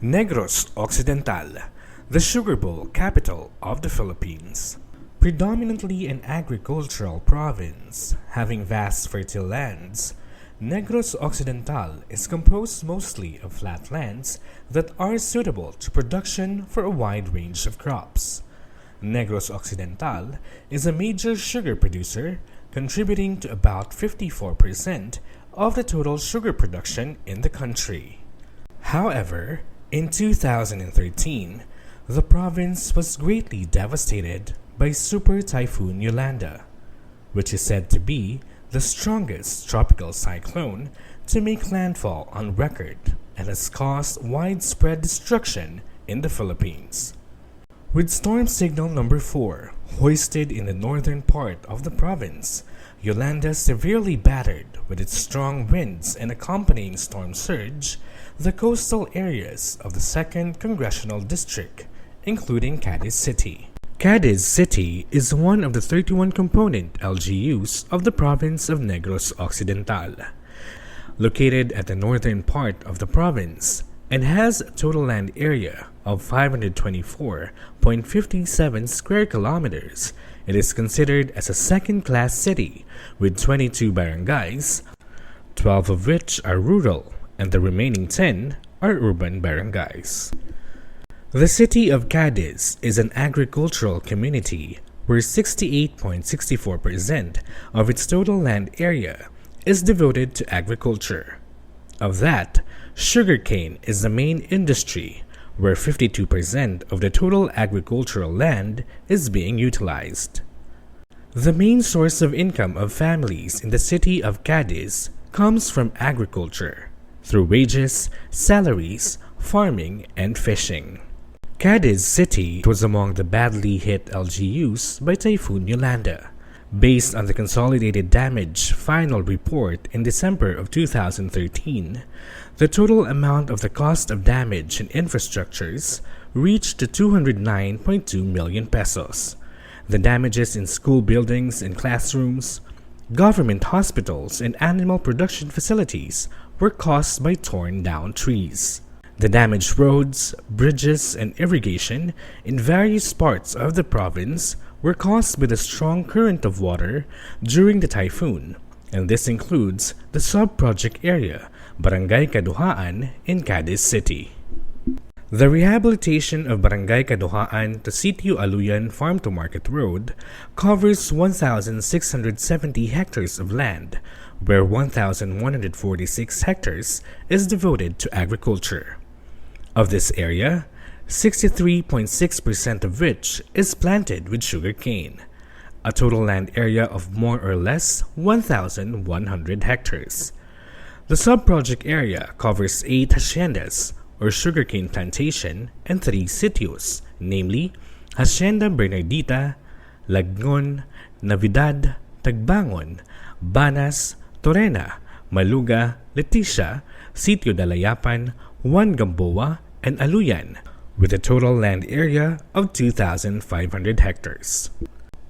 Negros Occidental, the sugar bowl capital of the Philippines. Predominantly an agricultural province, having vast fertile lands, Negros Occidental is composed mostly of flat lands that are suitable to production for a wide range of crops. Negros Occidental is a major sugar producer, contributing to about 54% of the total sugar production in the country. However, in 2013, the province was greatly devastated by Super Typhoon Yolanda, which is said to be the strongest tropical cyclone to make landfall on record and has caused widespread destruction in the Philippines. With storm signal number 4 hoisted in the northern part of the province, Yolanda severely battered with its strong winds and accompanying storm surge the coastal areas of the 2nd Congressional District, including Cadiz City. Cadiz City is one of the 31 component LGUs of the province of Negros Occidental, located at the northern part of the province, and has a total land area of 524.57 square kilometers. It is considered as a second-class city with 22 barangays, 12 of which are rural, and the remaining 10 are urban barangays. The city of Cadiz is an agricultural community where 68.64% of its total land area is devoted to agriculture. Of that, sugarcane is the main industry, where 52% of the total agricultural land is being utilized. The main source of income of families in the city of Cadiz comes from agriculture, through wages, salaries, farming, and fishing. Cadiz City was among the badly hit LGUs by Typhoon Yolanda. Based on the Consolidated Damage Final Report in December of 2013, the total amount of the cost of damage in infrastructures reached to 209.2 million pesos. The damages in school buildings and classrooms, government hospitals, and animal production facilities were caused by torn down trees. The damaged roads, bridges, and irrigation in various parts of the province were caused by the strong current of water during the typhoon, and this includes the sub-project area, Barangay Caduha-an in Cadiz City. The rehabilitation of Barangay Caduha-an to Sitio Aluyan Farm-to-Market Road covers 1,670 hectares of land, where 1,146 hectares is devoted to agriculture. Of this area, 63.6% of which is planted with sugarcane, a total land area of more or less 1,100 hectares. The sub-project area covers 8 haciendas, or sugarcane plantation, and 3 sitios, namely Hacienda Bernardita, Lagnon, Navidad, Tagbangon, Banas, Torena, Maluga, Leticia, Sitio Dalayapan, Juan Gamboa, and Aluyan, with a total land area of 2,500 hectares.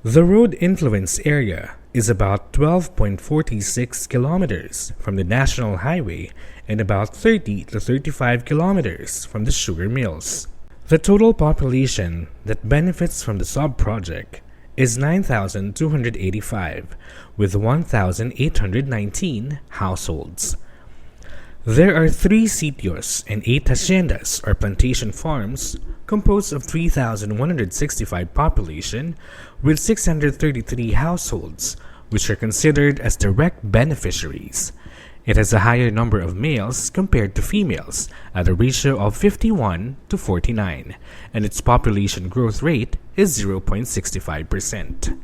The road influence area is about 12.46 kilometers from the national highway and about 30 to 35 kilometers from the sugar mills. The total population that benefits from the sub-project is 9,285, with 1,819 households. There are 3 sitios and 8 haciendas or plantation farms composed of 3,165 population with 633 households, which are considered as direct beneficiaries. It has a higher number of males compared to females at a ratio of 51 to 49, and its population growth rate is 0.65%.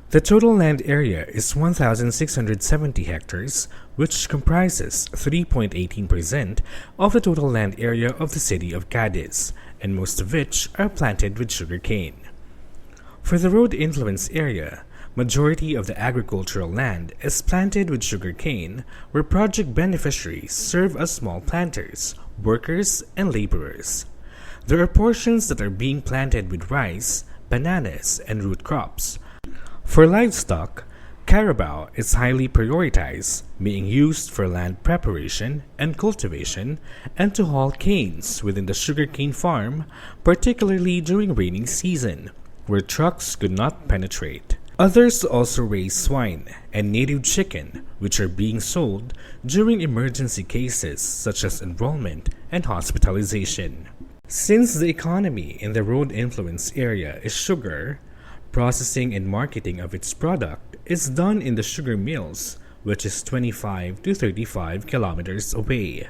The total land area is 1,670 hectares, which comprises 3.18% of the total land area of the city of Cadiz, and most of which are planted with sugarcane. For the road influence area, majority of the agricultural land is planted with sugarcane, where project beneficiaries serve as small planters, workers, and laborers. There are portions that are being planted with rice, bananas, and root crops. For livestock, carabao is highly prioritized, being used for land preparation and cultivation and to haul canes within the sugarcane farm, particularly during rainy season, where trucks could not penetrate. Others also raise swine and native chicken, which are being sold during emergency cases such as enrollment and hospitalization. Since the economy in the road influence area is sugar, processing and marketing of its product is done in the sugar mills, which is 25 to 35 kilometers away.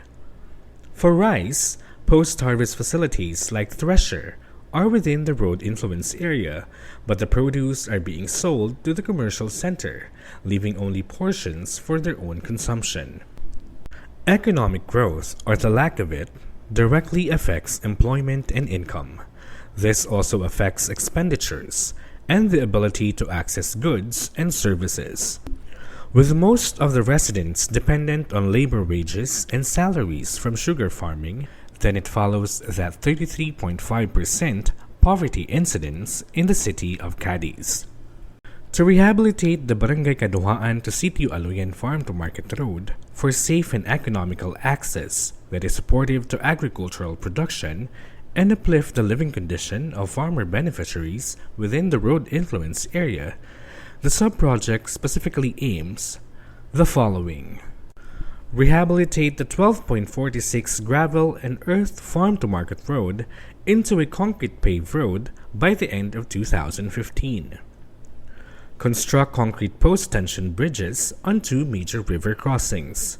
For rice, post-harvest facilities like thresher are within the road influence area, but the produce are being sold to the commercial center, leaving only portions for their own consumption. Economic growth, or the lack of it, directly affects employment and income. This also affects expenditures and the ability to access goods and services. With most of the residents dependent on labor wages and salaries from sugar farming, then it follows that 33.5% poverty incidence in the city of Cadiz. To rehabilitate the Barangay Caduha-an to Sitio Aluyan Farm to Market Road for safe and economical access that is supportive to agricultural production and uplift the living condition of farmer beneficiaries within the road influence area, the sub-project specifically aims the following. Rehabilitate the 12.46 gravel and earth farm-to-market road into a concrete paved road by the end of 2015. Construct concrete post-tension bridges on 2 major river crossings.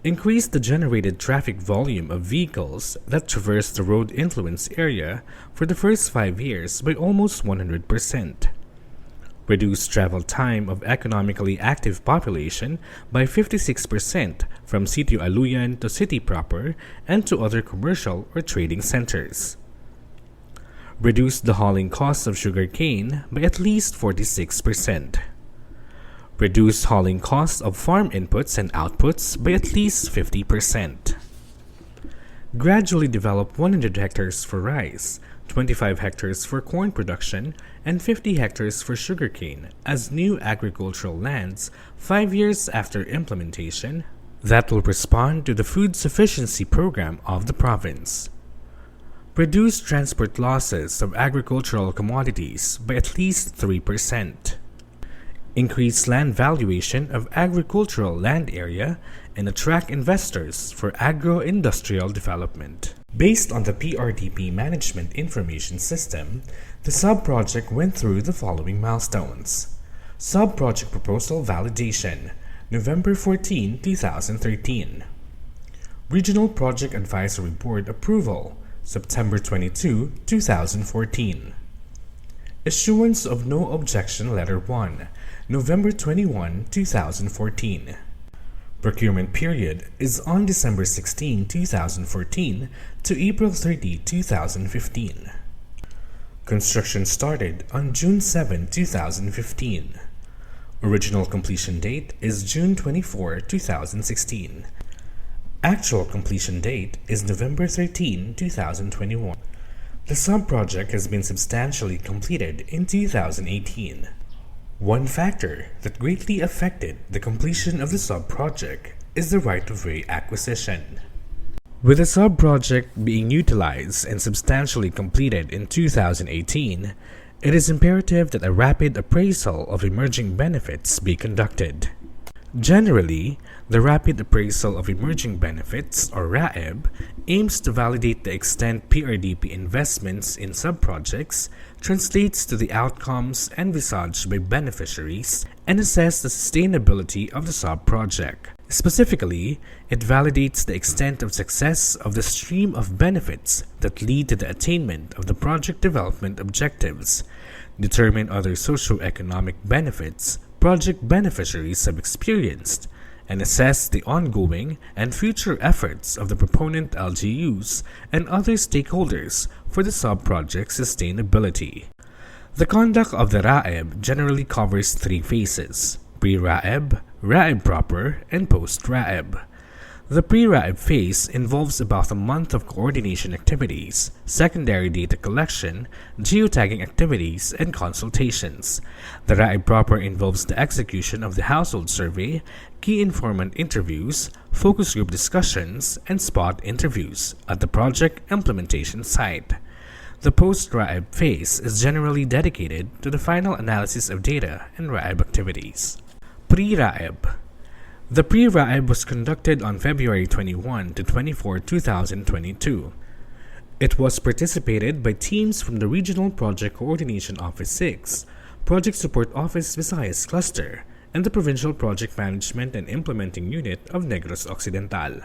Increase the generated traffic volume of vehicles that traverse the road influence area for the first 5 years by almost 100%. Reduce travel time of economically active population by 56% from Sitio Aluyan to city proper and to other commercial or trading centers. Reduce the hauling costs of sugarcane by at least 46%. Reduce hauling costs of farm inputs and outputs by at least 50%. Gradually develop 100 hectares for rice, 25 hectares for corn production, and 50 hectares for sugarcane as new agricultural lands 5 years after implementation that will respond to the food sufficiency program of the province. Reduce transport losses of agricultural commodities by at least 3%. Increase land valuation of agricultural land area and attract investors for agro-industrial development. Based on the PRDP Management Information System, the sub-project went through the following milestones. Sub-project proposal validation, November 14, 2013. Regional Project Advisory Board approval, September 22, 2014. Issuance of No Objection Letter 1, November 21, 2014. Procurement period is on December 16, 2014 to April 30, 2015. Construction started on June 7, 2015. Original completion date is June 24, 2016. Actual completion date is November 13, 2021. The sub-project has been substantially completed in 2018. One factor that greatly affected the completion of the sub-project is the right-of-way acquisition. With the sub-project being utilized and substantially completed in 2018, it is imperative that a rapid appraisal of emerging benefits be conducted. Generally, the Rapid Appraisal of Emerging Benefits, or RAEB, aims to validate the extent PRDP investments in sub-projects translates to the outcomes envisaged by beneficiaries and assess the sustainability of the sub-project. Specifically, it validates the extent of success of the stream of benefits that lead to the attainment of the project development objectives, determine other socio-economic benefits project beneficiaries have experienced, and assess the ongoing and future efforts of the proponent LGUs and other stakeholders for the sub-project's sustainability. The conduct of the RAEB generally covers 3 phases: pre-RAEB, RAEB proper, and post-RAEB. The pre-RAEB phase involves about a month of coordination activities, secondary data collection, geotagging activities, and consultations. The RAEB proper involves the execution of the household survey, key informant interviews, focus group discussions, and spot interviews at the project implementation site. The post-RAEB phase is generally dedicated to the final analysis of data and RAEB activities. Pre-RAEB. The pre-RAEB was conducted on February 21 to 24, 2022. It was participated by teams from the Regional Project Coordination Office 6, Project Support Office Visayas Cluster, and the Provincial Project Management and Implementing Unit of Negros Occidental.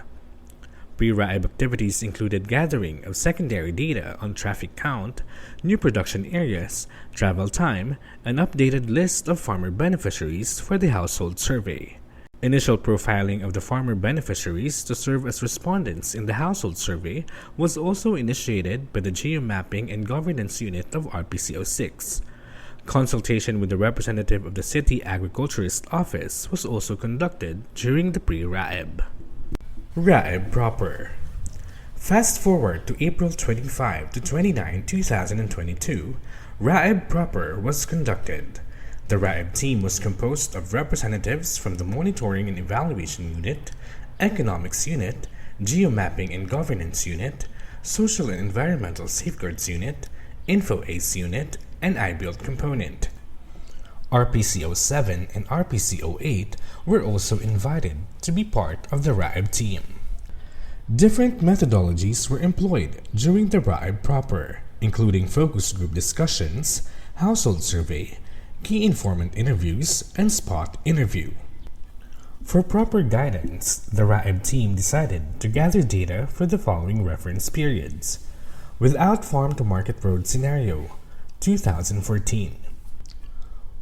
Pre-RAEB activities included gathering of secondary data on traffic count, new production areas, travel time, and updated list of farmer beneficiaries for the household survey. Initial profiling of the farmer beneficiaries to serve as respondents in the household survey was also initiated by the Geomapping and Governance Unit of RPCO6. Consultation with the representative of the City Agriculturist Office was also conducted during the pre-RAEB. RAEB proper. Fast forward to April 25 to 29, 2022, RAEB proper was conducted. The RAEB team was composed of representatives from the Monitoring and Evaluation Unit, Economics Unit, Geomapping and Governance Unit, Social and Environmental Safeguards Unit, InfoAce Unit, and iBuild Component. RPCO7 and RPCO8 were also invited to be part of the RAEB team. Different methodologies were employed during the RAEB proper, including focus group discussions, household survey, key informant interviews, and spot interview. For proper guidance, the RAEB team decided to gather data for the following reference periods. Without farm-to-market road scenario, 2014.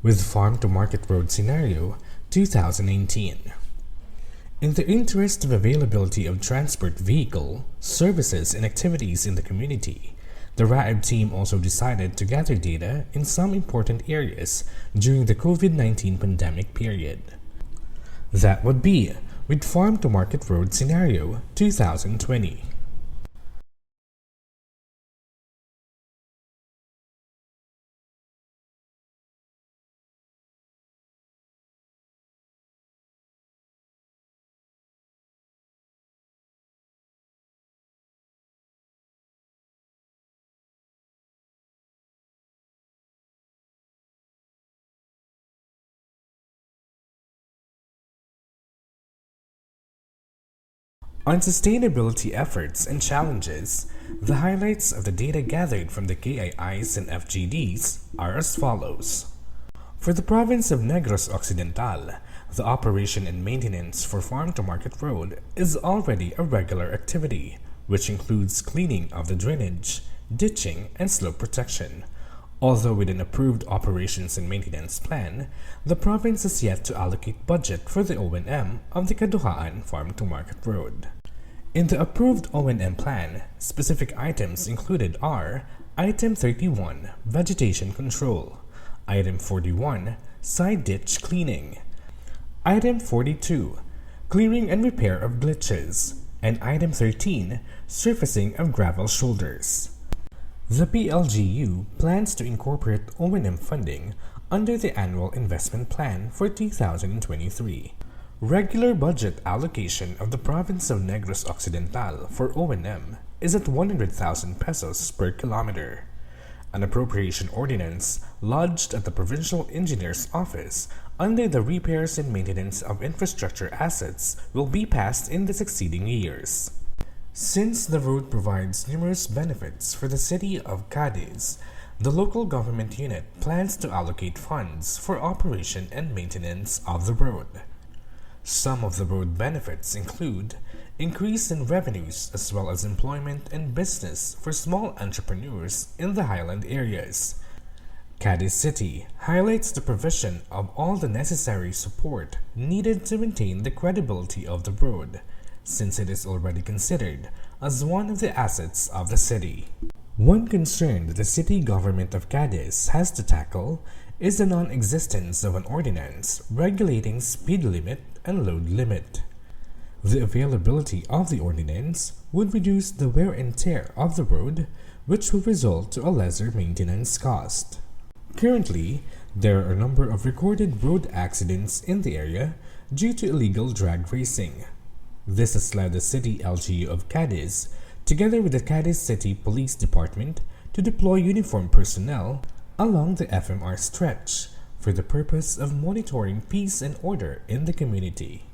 With farm-to-market road scenario, 2018. In the interest of availability of transport vehicle, services, and activities in the community, the RAEB team also decided to gather data in some important areas during the COVID-19 pandemic period. That would be with farm-to-market road scenario 2020. On sustainability efforts and challenges, the highlights of the data gathered from the KIIs and FGDs are as follows. For the province of Negros Occidental, the operation and maintenance for farm-to-market road is already a regular activity, which includes cleaning of the drainage, ditching, and slope protection. Although with an approved operations and maintenance plan, the province has yet to allocate budget for the O&M of the Caduha-an farm-to-market road. In the approved O&M plan, specific items included are Item 31, Vegetation Control, Item 41, Side Ditch Cleaning, Item 42, Clearing and Repair of Glitches, and Item 13, Surfacing of Gravel Shoulders. The PLGU plans to incorporate O&M funding under the Annual Investment Plan for 2023. Regular budget allocation of the province of Negros Occidental for O&M is at 100,000 pesos per kilometer. An appropriation ordinance lodged at the Provincial Engineer's Office under the Repairs and Maintenance of Infrastructure Assets will be passed in the succeeding years. Since the road provides numerous benefits for the city of Cadiz, the local government unit plans to allocate funds for operation and maintenance of the road. Some of the road benefits include increase in revenues as well as employment and business for small entrepreneurs in the highland areas. Cadiz City highlights the provision of all the necessary support needed to maintain the credibility of the road, since it is already considered as one of the assets of the city. One concern that the city government of Cadiz has to tackle is the non-existence of an ordinance regulating speed limit and load limit. The availability of the ordinance would reduce the wear and tear of the road, which will result to a lesser maintenance cost. Currently, there are a number of recorded road accidents in the area due to illegal drag racing. This has led the City LGU of Cadiz, together with the Cadiz City Police Department, to deploy uniformed personnel along the FMR stretch for the purpose of monitoring peace and order in the community.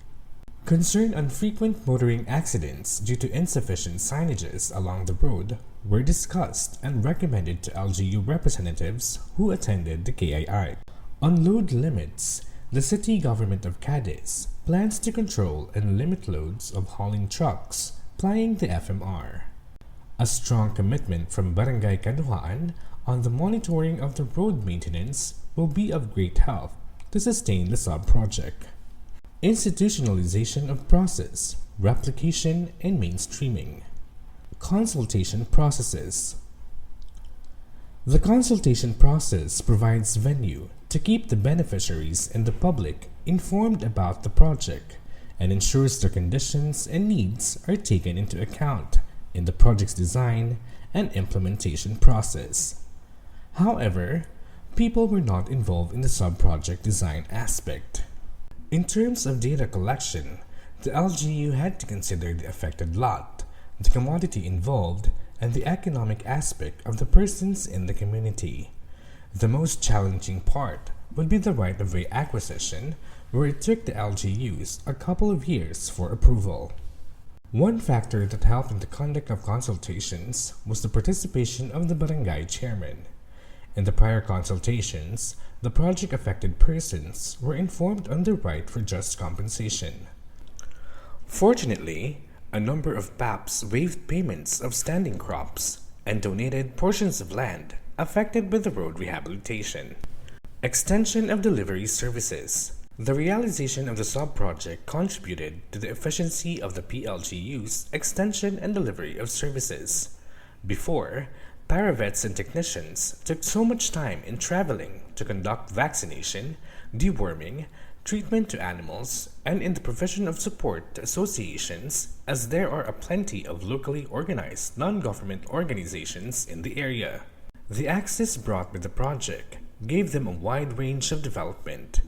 Concern on frequent motoring accidents due to insufficient signages along the road were discussed and recommended to LGU representatives who attended the KII. On load limits, the city government of Cadiz plans to control and limit loads of hauling trucks plying the FMR. A strong commitment from Barangay Caduha-an on the monitoring of the road maintenance will be of great help to sustain the sub-project. Institutionalization of process, replication, and mainstreaming. Consultation processes. The consultation process provides venue to keep the beneficiaries and the public informed about the project and ensures their conditions and needs are taken into account in the project's design and implementation process. However, people were not involved in the sub-project design aspect. In terms of data collection, the LGU had to consider the affected lot, the commodity involved, and the economic aspect of the persons in the community. The most challenging part would be the right-of-way acquisition, where it took the LGUs a couple of years for approval. One factor that helped in the conduct of consultations was the participation of the barangay chairman. In the prior consultations, the project-affected persons were informed on their right for just compensation. Fortunately, a number of PAPs waived payments of standing crops and donated portions of land affected by the road rehabilitation. Extension of delivery services. The realization of the sub-project contributed to the efficiency of the PLGU's extension and delivery of services. Before, paravets and technicians took so much time in traveling to conduct vaccination, deworming, treatment to animals, and in the provision of support to associations, as there are a plenty of locally organized non-government organizations in the area. The access brought by the project gave them a wide range of development.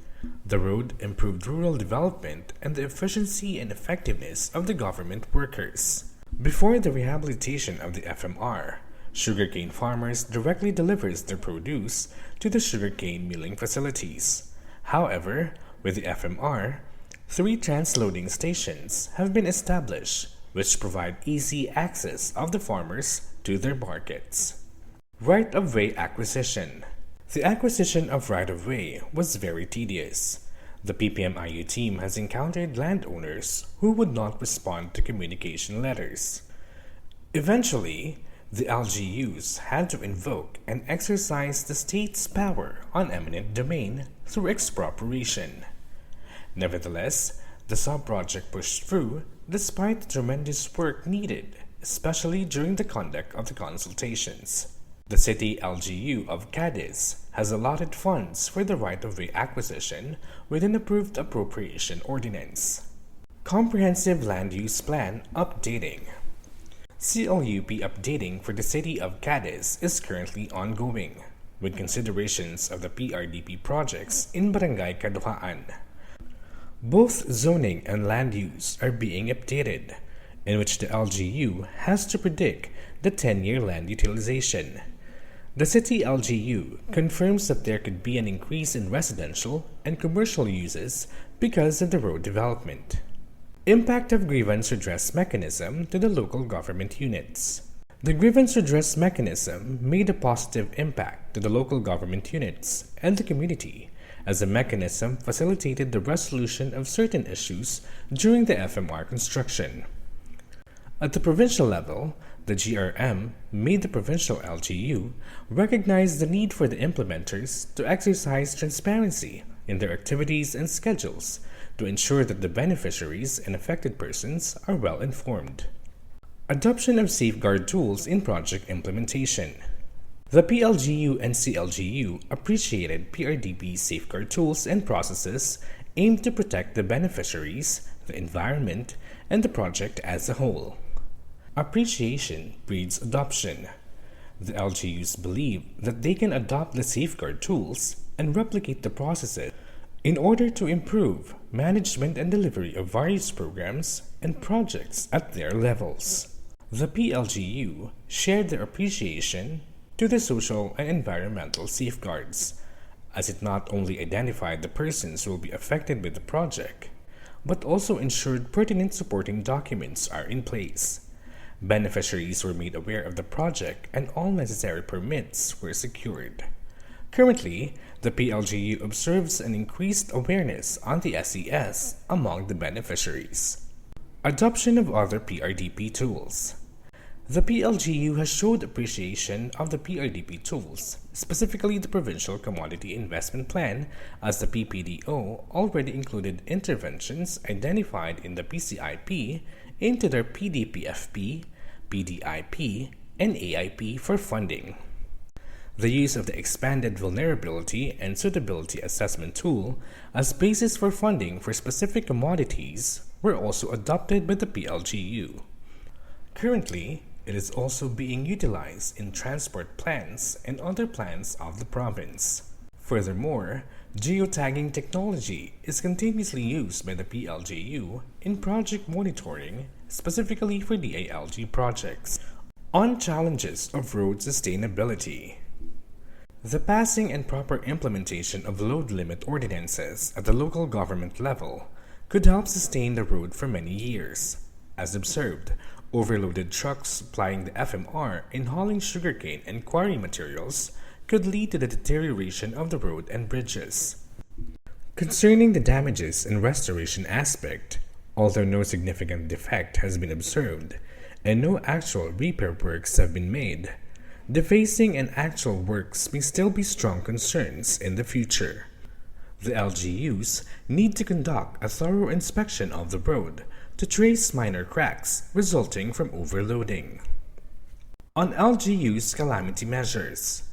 The road improved rural development and the efficiency and effectiveness of the government workers. Before the rehabilitation of the FMR, sugarcane farmers directly delivers their produce to the sugarcane milling facilities. However, with the FMR, 3 transloading stations have been established, which provide easy access of the farmers to their markets. Right-of-way acquisition. The acquisition of right-of-way was very tedious. The PPMIU team has encountered landowners who would not respond to communication letters. Eventually, the LGUs had to invoke and exercise the state's power on eminent domain through expropriation. Nevertheless, the sub-project pushed through despite the tremendous work needed, especially during the conduct of the consultations. The City LGU of Cadiz has allotted funds for the right-of-way acquisition with an approved appropriation ordinance. Comprehensive Land Use Plan Updating. CLUP updating for the City of Cadiz is currently ongoing, with considerations of the PRDP projects in Barangay Caduha-an. Both zoning and land use are being updated, in which the LGU has to predict the 10-year land utilization. The City LGU confirms that there could be an increase in residential and commercial uses because of the road development. Impact of Grievance Redress Mechanism to the local government units. The Grievance Redress Mechanism made a positive impact to the local government units and the community, as the mechanism facilitated the resolution of certain issues during the FMR construction. At the provincial level, the GRM made the provincial LGU recognize the need for the implementers to exercise transparency in their activities and schedules to ensure that the beneficiaries and affected persons are well informed. Adoption of safeguard tools in project implementation. The PLGU and CLGU appreciated PRDP's safeguard tools and processes aimed to protect the beneficiaries, the environment, and the project as a whole. Appreciation breeds adoption. The LGUs believe that they can adopt the safeguard tools and replicate the processes in order to improve management and delivery of various programs and projects at their levels. The PLGU shared their appreciation to the social and environmental safeguards, as it not only identified the persons who will be affected with the project, but also ensured pertinent supporting documents are in place. Beneficiaries were made aware of the project and all necessary permits were secured. Currently, the PLGU observes an increased awareness on the SES among the beneficiaries. Adoption of other PRDP tools. The PLGU has showed appreciation of the PRDP tools, specifically the Provincial Commodity Investment Plan, as the PPDO already included interventions identified in the PCIP into their PDPFP, PDIP, and AIP for funding. The use of the Expanded Vulnerability and Suitability Assessment tool as basis for funding for specific commodities were also adopted by the PLGU. Currently, it is also being utilized in transport plans and other plans of the province. Furthermore, geotagging technology is continuously used by the PLGU in project monitoring, specifically for DALG projects. On challenges of road sustainability. The passing and proper implementation of load limit ordinances at the local government level could help sustain the road for many years. As observed, overloaded trucks plying the FMR in hauling sugarcane and quarry materials could lead to the deterioration of the road and bridges. Concerning the damages and restoration aspect, although no significant defect has been observed and no actual repair works have been made, defacing and actual works may still be strong concerns in the future. The LGUs need to conduct a thorough inspection of the road to trace minor cracks resulting from overloading. On LGU's calamity measures.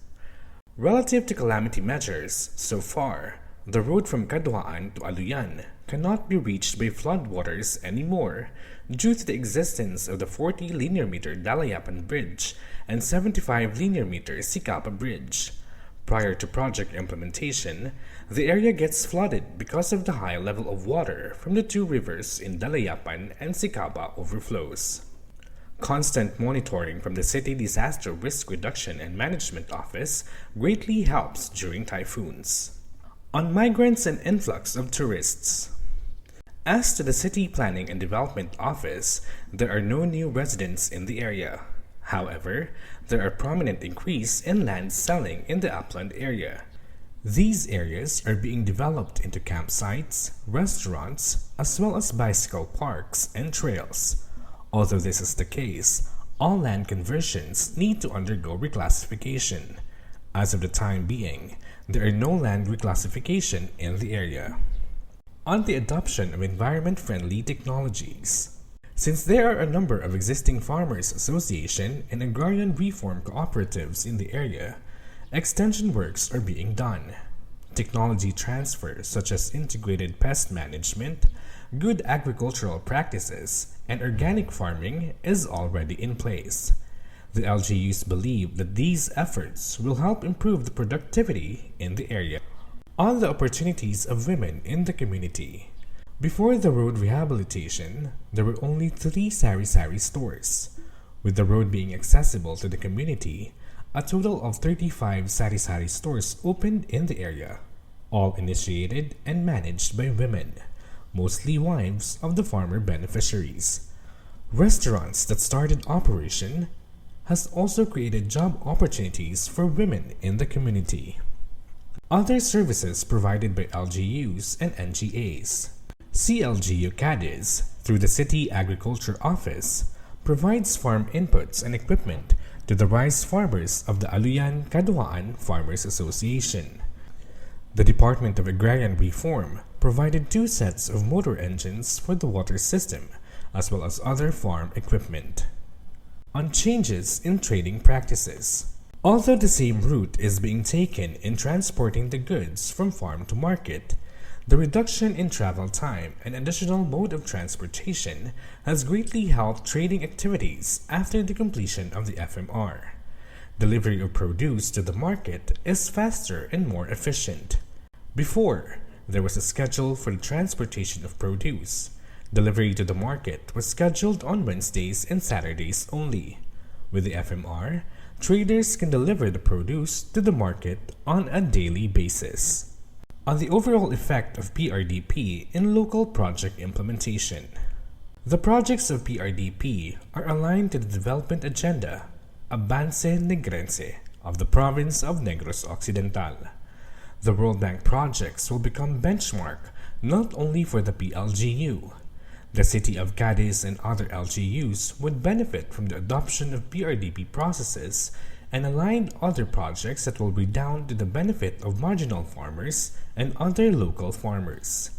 Relative to calamity measures, so far, the road from Caduha-an to Aluyan cannot be reached by floodwaters anymore due to the existence of the 40 linear meter Dalayapan Bridge and 75 linear meter Sikapa Bridge. Prior to project implementation, the area gets flooded because of the high level of water from the two rivers in Dalayapan and Sikapa overflows. Constant monitoring from the City Disaster Risk Reduction and Management Office greatly helps during typhoons. On migrants and influx of tourists. As to the City Planning and Development Office, there are no new residents in the area. However, there are prominent increase in land selling in the upland area. These areas are being developed into campsites, restaurants, as well as bicycle parks and trails. Although this is the case, all land conversions need to undergo reclassification. As of the time being, there are no land reclassification in the area. On the adoption of environment-friendly technologies. Since there are a number of existing farmers' association and agrarian reform cooperatives in the area, extension works are being done. Technology transfer such as integrated pest management, good agricultural practices, and organic farming is already in place. The LGUs believe that these efforts will help improve the productivity in the area. On the opportunities of women in the community. Before the road rehabilitation, there were only 3 sari-sari stores. With the road being accessible to the community, a total of 35 sari-sari stores opened in the area, all initiated and managed by women, mostly wives of the farmer beneficiaries. Restaurants that started operation has also created job opportunities for women in the community. Other services provided by LGUs and NGAs. CLGU Cadiz, through the City Agriculture Office, provides farm inputs and equipment to the rice farmers of the Aluyan Caduha-an Farmers Association. The Department of Agrarian Reform provided 2 sets of motor engines for the water system, as well as other farm equipment. On changes in trading practices. Although the same route is being taken in transporting the goods from farm to market, The reduction in travel time and additional mode of transportation has greatly helped trading activities after the completion of the FMR. Delivery of produce to the market is faster and more efficient. Before, there was a schedule for the transportation of produce. Delivery to the market was scheduled on Wednesdays and Saturdays only. With the FMR, traders can deliver the produce to the market on a daily basis. On the overall effect of PRDP in local project implementation. The projects of PRDP are aligned to the development agenda, Avance Negrense, of the province of Negros Occidental. The World Bank projects will become benchmark not only for the PLGU. The city of Cadiz and other LGUs would benefit from the adoption of PRDP processes and aligned other projects that will redound to the benefit of marginal farmers and other local farmers.